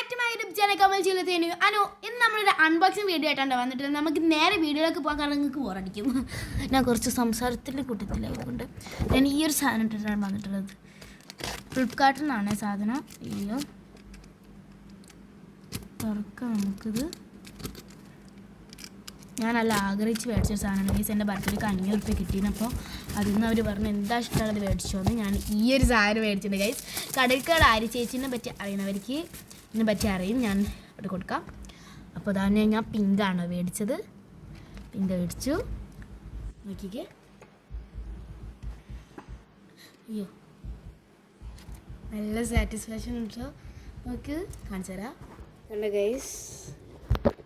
Back to my YouTube channel കമൽ ചിലത്തേനു അനു. ഇന്ന് നമ്മളൊരു അൺബോക്സിങ് വീഡിയോ ആയിട്ടാണ് വന്നിട്ടുള്ളത്. നമുക്ക് നേരെ വീഡിയോയിലേക്ക് പോകാൻ കാരണം നിങ്ങൾക്ക് ബോറടിക്കും. ഞാൻ കുറച്ച് സംസാരത്തിൻ്റെ കൂട്ടത്തിലായതുകൊണ്ട് ഞാൻ ഈ ഒരു സാധനം ഇട്ടിട്ടാണ് വന്നിട്ടുള്ളത്. ഫ്ലിപ്കാർട്ടിൽ നിന്നാണ് സാധനം. അയ്യോ തുറക്കാം നമുക്കിത്. ഞാൻ നല്ല ആഗ്രഹിച്ച് മേടിച്ചൊരു സാധനമാണ് ഗൈസ്. എൻ്റെ ബർത്ത്ഡേക്ക് 500 രൂപ കിട്ടിയപ്പോൾ അതിൽ നിന്ന് അവർ പറഞ്ഞു എന്താ ഇഷ്ടമുള്ളത് മേടിച്ചോന്ന്. ഞാൻ ഈ ഒരു സാധനം മേടിച്ചിട്ടുണ്ട് ഗൈസ്. കടൽക്കാട് ആരി ചേച്ചീനെ പറ്റി അറിയുന്നവർക്ക് ഇതിനെ പറ്റി അറിയും. ഞാൻ അവിടെ കൊടുക്കാം. അപ്പോൾ അതാണ് ഞാൻ പിങ്കാണ് മേടിച്ചത്. പിങ്ക് മേടിച്ചു. നോക്കിക്കേ. അയ്യോ നല്ല സാറ്റിസ്ഫാക്ഷൻ ഉണ്ടോ നമുക്ക് കാണിച്ചു തരാം. കണ്ട ഗൈസ്,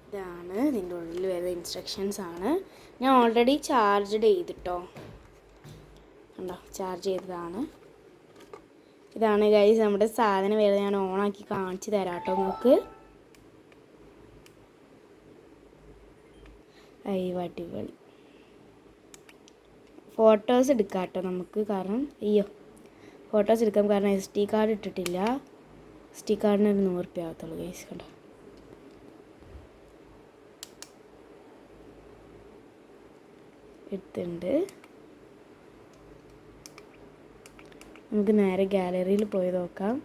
ഇതാണ് ഇതിൻ്റെ ഉള്ളിൽ വരുന്ന ഇൻസ്ട്രക്ഷൻസ് ആണ്. ഞാൻ ഓൾറെഡി ചാർജ്ഡ് ചെയ്തിട്ടോ. കണ്ടോ, ചാർജ് ചെയ്തതാണ്. ഇതാണ് ഗൈസ് നമ്മുടെ സാധനം വരുന്നത്. ഞാൻ ഓണാക്കി കാണിച്ചു തരാം കേട്ടോ നിങ്ങൾക്ക്. അടിപൊളി ഫോട്ടോസ് എടുക്കാം കേട്ടോ നമുക്ക്. കാരണം ഫോട്ടോസ് എടുക്കാം. കാരണം SD കാർഡ് ഇട്ടിട്ടില്ല. SD കാർഡിന് ഒരു 100 രൂപ ആകത്തുള്ളൂ ഗൈസ്. കണ്ടോ, എടുത്തിട്ടുണ്ട്. നമുക്ക് നേരെ ഗാലറിയിൽ പോയി നോക്കാം.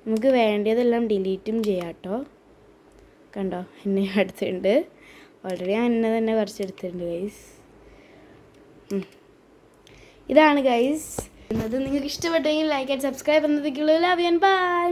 നമുക്ക് വേണ്ടതെല്ലാം ഡിലീറ്റും ചെയ്യാം കേട്ടോ. കണ്ടോ, എന്നെ എടുത്തിട്ടുണ്ട്. ഓൾറെഡി ഞാൻ എന്നെ തന്നെ കുറച്ച് എടുത്തിട്ടുണ്ട് ഗൈസ്. ഇതാണ് ഗൈസ്. നിങ്ങൾക്ക് ഇഷ്ടപ്പെട്ടെങ്കിൽ ലൈക്ക് ആൻഡ് സബ്സ്ക്രൈബ് എന്നതൊക്കെയുള്ളൂ. Love you and by.